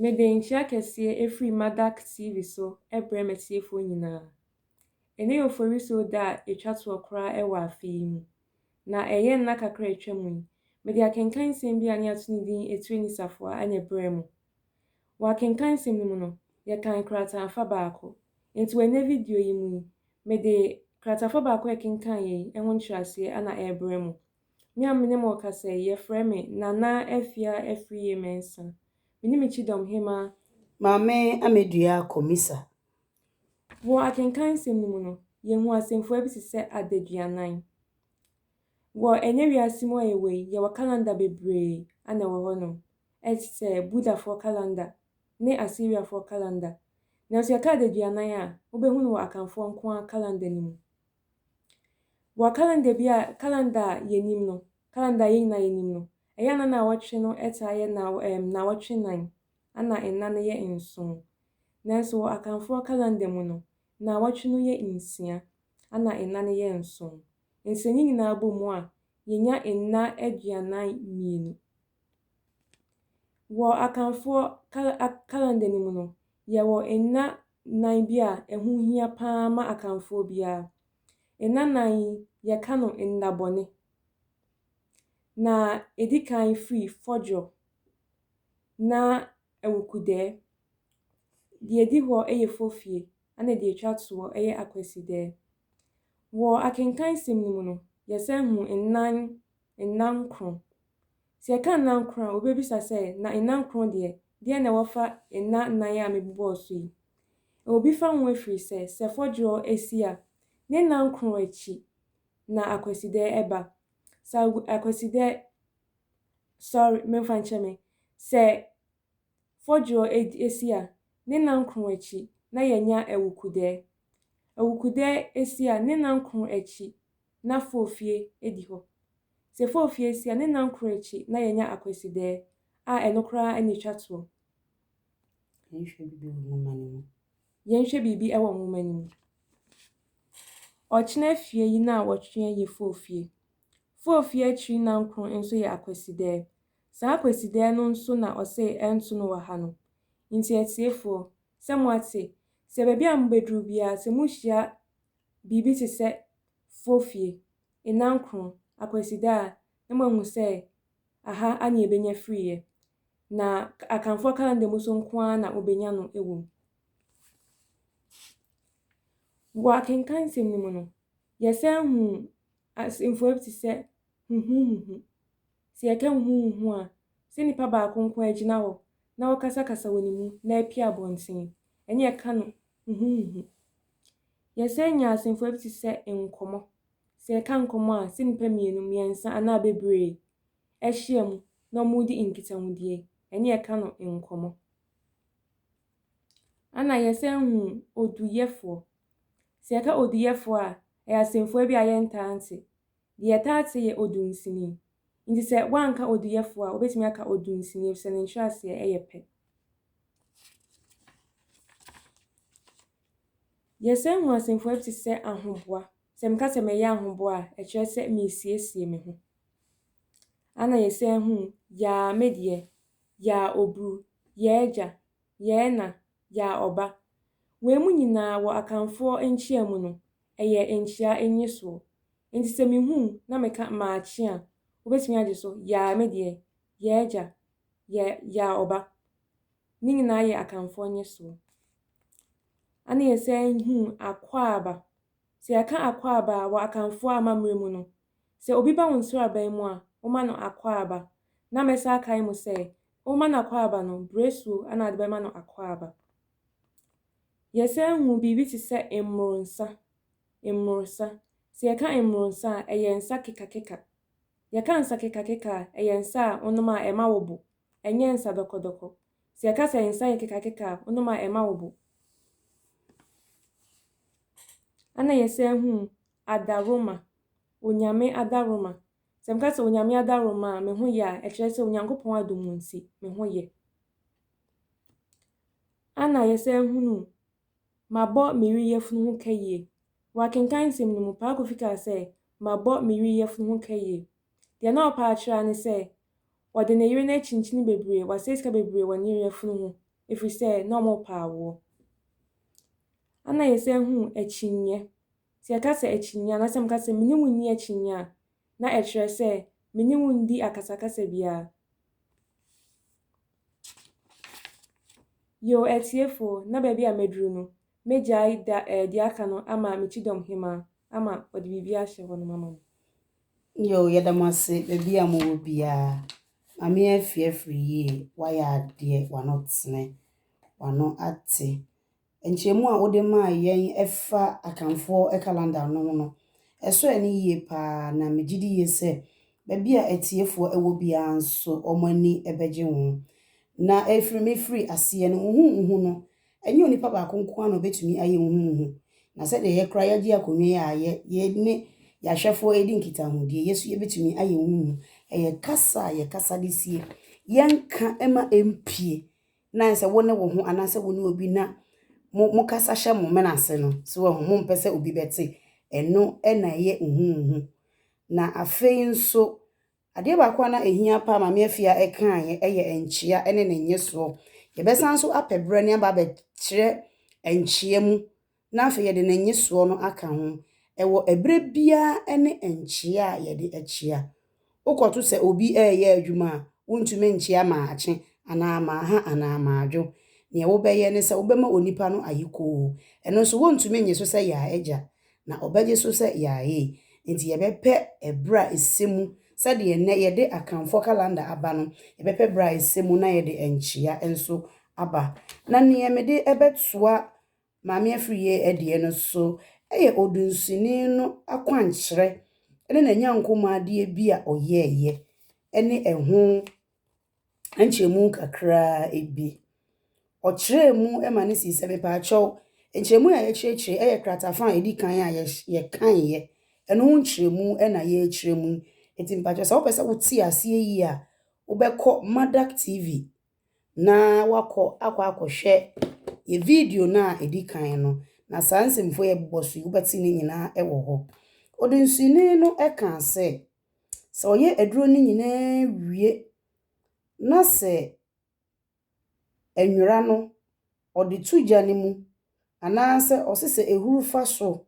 Mede nhyia kɛseɛ efiri Madak TV so ɛbrɛ m'atiefoɔ nyinaa. Ɛno yɛ oforisuo da a etwa toɔ koraa ɛwɔ afe yi mu. Na ɛyɛ nna kakra a etwa mu yi, mede akenkan nsɛm bi a ne ato ne din Etire Safoa ɛna ɛbrɛ mu. Wɔ akenkan nsɛm no mu no, yɛkan krataafa baako. Nti wɔ ɛnɛ video yi mu yi, mede krataafa baako a ɛkenkan yi ɛho nkyerɛaseɛ ɛna ɛbrɛ mu. Me a mene mo kasa yi, yɛfrɛ me Nana Afia Afriye Mensah. Mene me Chidom Hema. Maame Amedua Komisa. Wɔ akenkan nsɛm no mu no, yɛhu asɛmfua bi te sɛ adaduanan. Wɔ ɛnyɛ wiase mu a yɛwɔ yi, yɛwɔ calendar bebree ana ɛwɔ hɔnom. Ɛte sɛ Budafoɔ calendar ne Assyriafoɔ calendar. Nanso yɛka adaduanan a, wobɛhu no wɔ akamfoɔ nko ara calendar no mu. Wɔ calendar yɛnim no, calendar yɛn nyinaa yɛnim no, ɛyɛ ana na awɔtwe no ɛtaa yɛ nawɔtwe 9, ana nna no yɛ 9. Nanso wɔ akamfoɔ calendar mu no, nawɔtwe no yɛ 6, ana nna no yɛ 9. Nti ne nyinaa bɔ mu a, yɛnya nna 42. Wɔ akamfoɔ calendar no mu no, yɛwɔ nna 9 bi a ɛho hia paa ma akamfoɔ biara. Nna 9 yi, yɛka no nnabɔne. Na ɛdi kan firi Fɔdwo na Awukudaa. Deɛ ɛdi hɔ ɛyɛ Fofie, ɛna deɛ ɛtwa toɔ ɛyɛ Akwasidaa. Wɔ akenkan nsɛm no mu no, yɛsan hu nna 9. Sɛ yɛka nna 9 a, wobebisa sɛ, na nna 9 deɛ, deɛ na wɔfa nna 9 a mebobɔɔ so yi? Obi fa ho afiri sɛ Fɔdwo asi a, ne nna 9 akyi na Akwasidaa ɛba. Sɛ Akwasidaa, memfa nkyɛ me. Sɛ Fɔdwo asi a, ne nna 9 akyi na yɛnya Awukudaa. Awukudaa asi a, ne nna 9 akyi na Fofie edi hɔ. Sɛ Fofie asi a, ne nna 9 akyi na yɛnya Akwasidaa a ɛno koraa ɛna etwa toɔ. Yɛnhwɛ biribi ɛwɔ nwoma no mu. Ɔkyena fie yi na wɔtwe yɛ Fofie. Fofie akyiri nna 9 nso yɛ Akwasidaa. Saa Akwasidaa no nso na ɔse ɛnto no wɔ ha no. Nti atiefoɔ, sɛ moate, sɛ baabi a mobɛduru biara, sɛ mohyia biribi te sɛ Fofie, nna 9, Akwasidaa a, na moahu sɛ aha ana yɛbɛnya firiɛ. Na akamfoɔ calendar mu so nko ara na wobɛnya no ɛwɔ mu. Wɔ akenkan nsɛm no mu no, yɛsan hu asɛmfua bi te sɛ huhuhuhu. Sɛ yɛka huhuhuhu a, sɛ nipa baako nko ara gyina hɔ na wɔkasakasa wɔ ne mu na apie abɔnten. Ɛne yɛka no huhuhuhu. Yɛsan nya asɛmfua bi te sɛ nkɔmmɔ. Sɛ yɛka nkɔmmɔ a, sɛ nipa 2, 3 anaa bebree ahyia mu na wɔredi nkitahodie. Ɛne yɛka no nkɔmmɔ. Ana yɛsan hu oduyɛfoɔ. Sɛ yɛka oduyɛfoɔ a, ɛyɛ asɛmfua bi a yɛntaa nte. Deɛ yɛtaa te yɛ odunsini. Nti sɛ woanka oduyɛfoɔ a, wobɛtumi aka odunsini efisɛ ne nkyerɛaseɛ ɛyɛ pɛ. Yɛsan hu asɛmfua bi te sɛ ahoboa. Sɛ meka sɛ mɛyɛ ahoboa a, ɛkyerɛ sɛ meresiesie me ho. Ana yɛsan hu yaa me deɛ, yaa oburu, yaa agya, yaa na, yaa ɔba. Wei mu nyinaa wɔ akamfoɔ nkyiamu no, ɛyɛ nkyia nyesoɔ. Nti sɛ mehu na meka maakye a, wobɛtumi agye so yaa me deɛ, yaa agya, yaa ɔba. Ne nyinaa yɛ akamfoɔ nyesoɔ. Ana yɛsan hu akwaaba. Sɛ yɛka akwaaba a, wɔ akamfoɔ amammerɛ mu no, sɛ obi ba wo nsraban mu a, woma no akwaaba. Na mɛsan akae mo sɛ, woma no akwaaba no, bresuo ana wode bɛma no akwaaba. Yɛsan hu biribi te sɛ mmorɔnsa. Sɛ yɛka mmorɔnsa a, ɛyɛ nsa kekakeka. Yɛka nsa kekakeka a, ɛyɛ nsa a wonom a ɛma wo bo. Ɛnyɛ nsa dɔkɔdɔkɔ. Sɛ yɛka sɛ nsa yɛ kekakeka a, wonom a ɛma wo bo. Ana yɛsan hu adaroma. Onyame adaroma. Sɛ meka sɛ onyame adaroma a, me ho yɛ a, ɛkyerɛ sɛ Onyankopɔn adom nti me ho yɛ. Ana yɛsan hunu mabɔ me yere yafunu ho kayie. Wɔ akenkan nsɛm no mu, Paa Kofi kaa sɛ, mabɔ me yere yafunu ho kayie. Deɛ na ɔpɛ akyerɛ ne sɛ, ɔde ne yere no akyinkyin bebree, wasɛe sika bebree wɔ ne yere yafunu ho. ɛfiri sɛ na ɔmo pa awoɔ. Ana yɛsɛ hu akyinnye. Sɛ yɛka sɛ akyinnye anaasɛ meka sɛ mene wo nni akyinnye a, na ɛkyerɛ sɛ mene wo ndi akasakasa biara. Yo atiefo, na baabi a meduru no, megyae di aka no ama me Chidom Hema ama ɔde biribi ahyɛ hɔ no mama no. Yo, yɛdamase baabi a mowɔ biara. Mame afiafiri yie, wayɛ adeɛ, wano tene, wano ate. Nkyɛmu a wode maa yɛn ɛfa akamfoɔ calendar no no. Ɛso ɛne yie paa na megyedi yie sɛ baabi a atiefoɔ ɛwɔ biara nso ɔmo ani ɛbɛgye wo. Na efiri aseɛ no uhu no. Ɛnyɛ onipa baako nko ano betumi ayɛ uhu. Na sɛ de yɛkra yɛgye akonwe a yɛne yɛahwɛfoɔ edi nkitahodie yesu yɛbetumi ayɛ uhu. Ɛyɛ kasa yɛkasa de sie. Yɛnka ɛma empie. Na sɛ wo ne wo ho anase wo ne obi na mo kasa hye mo menase no. So wo mo mpɛ sɛ obi bɛte. Ɛno ɛna ɛyɛ uhu. Na afei nso adeɛ baako na ehia pa mame afia ɛka ɛyɛ enkyia ɛne ne nyeso. Yɛbɛsan so apɛbrɛ ne aba bɛkyerɛ enkyia mu. Na afei yɛde ne nyeso no aka ho. Ɛwɔ ɛbrɛ bia ɛne enkyia a yɛde akyia. Wokoto sɛ obi ɛyɛ adwuma a wontumi nkyia maakye ana maaha ana maadwo. Ne wo bɛyɛ ne sɛ wobɛma onipa no ayiko. Ɛno so wontumi nye so sɛ ya agya na ɔbɛgye so sɛ ya ye. Nti yɛbɛpɛ ɛbra esemu sɛde yɛnɛ yɛde akamfo calendar aba no yɛbɛpɛ bra esemu na yɛde enkyia enso aba. Na ne yɛmede ɛbɛtoa maame afiriye ɛdeɛ no so ɛyɛ odunsini no akwankyerɛ ɛne n'anyankoma adeɛ bi a ɔyɛɛyɛ ɛne ɛho nkyɛmu kakra ebi. Ɔkyerɛ mu ɛma ne sisi mepaakyɛw nkyɛmu a yɛkyerɛkyerɛ ɛyɛ kratafa a edi kan a yɛkanyɛ ɛno ho nkyerɛmu ɛna yɛkyerɛ mu. Enti mpaakyɛw sɛ wopɛ sɛ wote aseɛ yi a wobɛkɔ Madak TV na wakɔ akɔhwɛ ye video na edi kan no na saa nsɛmfo yɛ bɔso wobɛte ne nyinaa ɛwɔ hɔ. Odunsini no ɛka sɛ ɔyɛ aduro ne nyinaa wie na sɛ enwura no ɔde tu gya ne mu anaasɛ ɔsese ehuru fa so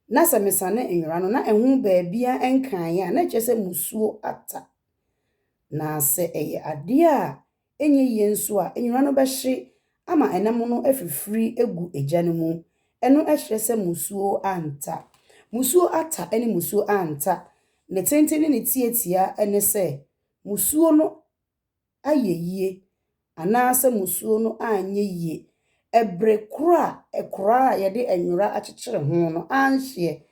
na sɛ mesane enwura no na ɛho baabia ɛnkaeɛ a na kyerɛ sɛ musuo ata. Na sɛ ɛyɛ adeɛ a enye yie nso a enwura no bɛhye ama ɛnam no afifiri egu egya no mu. Ɛno ɛkyerɛ sɛ musuo anta. Musuo ata ɛne musuo anta. Ne tenten ne tietia ɛne sɛ musuo no ayɛ yie anaasɛ musuo no anyɛ yie. Ɛbre kora a yɛde enwura akyekyere ho no anhye.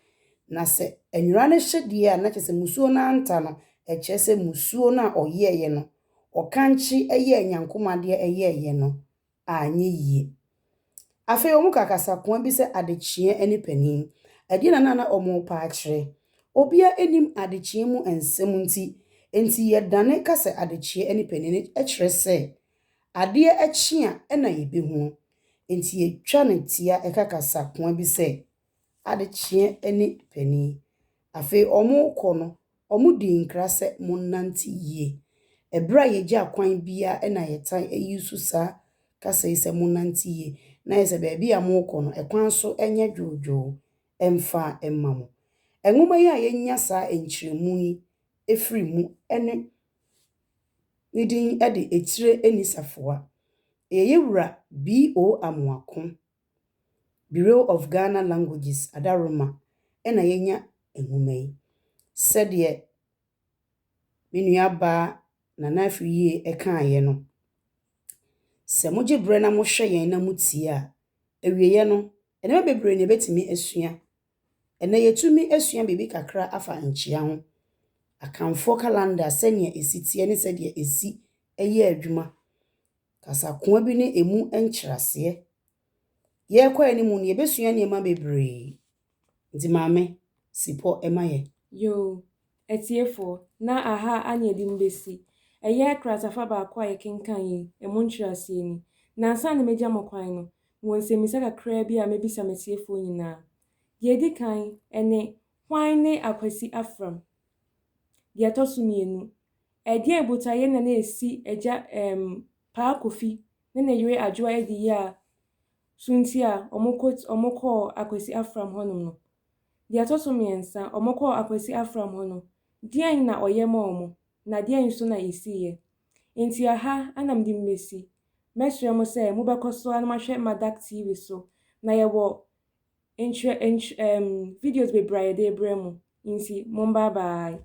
Na sɛ enwura no hye die a na kyerɛ sɛ musuo no anta no ɛkyerɛ sɛ musuo no a ɔyɛɛyɛ no ɔkankye ɛyɛ nyankomade ɛyɛɛyɛ no anyɛ yie. Afei omu kakasa koa bi sɛ adekyee ɛne panin. Ɛdeɛ na ɔmo pa akyerɛ. Obia enim adekyee mu ensɛm nti yɛdane ka sɛ adekyee ɛne panin ɛkyerɛ sɛ adeɛ ɛkye a ɛna yɛbɛhu. Enti yɛtwa ne tia ɛkakasa koa bi sɛ adekyee ɛne panin. Afei ɔmo kɔ no ɔmo di nkra sɛ monnante yie. Ɛbra yɛgye akwan bia ɛna yɛtan ɛyi so saa kasa yi sɛ monnante yie. Na yɛsɛ baabi a mo kɔ no ɛkwan so ɛnyɛ dwoodwoo ɛmfa ɛma mo. Ɛnwoma yi a yɛnya saa enkyeremu yi efiri mu ɛne ne din ɛde etire enisafoa. Yɛwura B.O. Amoako, Bureau of Ghana Languages Adaroma ɛna yɛnya enwoma yi. Sɛdeɛ menua ba Nana Afiriye ɛkaayɛ no. Sɛ mogye brɛ na mohwɛ yɛn na mutie a ewieyɛ no ɛnɛma bebree ne betumi asua. Ɛnɛ yɛtumi asua bibi kakra afa nkyia ho. Akamfo calendar sɛnea esitie ne sɛdeɛ esi ɛyɛ adwuma. Kasa koa bi ne emu nkyerɛaseɛ. Yɛkɔ animu ne yɛbɛsua nneɛma bebree. Nti maame sipɔ ɛma yɛ. Yo atiefo na aha anya di mbesi. Ɛyɛ kratafa baako a yɛkenkan yi emu nkyerɛaseɛ ni. Na ansa na megya mo kwan no wonsɛmisa kakra bi a mebisa matiefo nyinaa. Yedi kan ɛne hwan ne Akwasi Afram. Deɛ ɛtɔ so mmienu. Ɛdeɛ botaeɛ na esi agya Paa Kofi ne ne yere Adwoa adi yi a so nti a ɔmokɔɔ Akwasi Afram hɔnom no. Deɛ ɛtɔ so mmiɛnsa, ɔmokɔɔ Akwasi Afram hɔ no, deɛn na ɔyɛ ma ɔmo na deɛn nso na ɛsiiɛ. Nti aha ana mede mmesi. Mɛsrɛ mo sɛ mobɛkɔ so a na mahwɛ Madak TV so na yɛwɔ videos bebree a yɛde brɛ mo. Nti mombaa bye.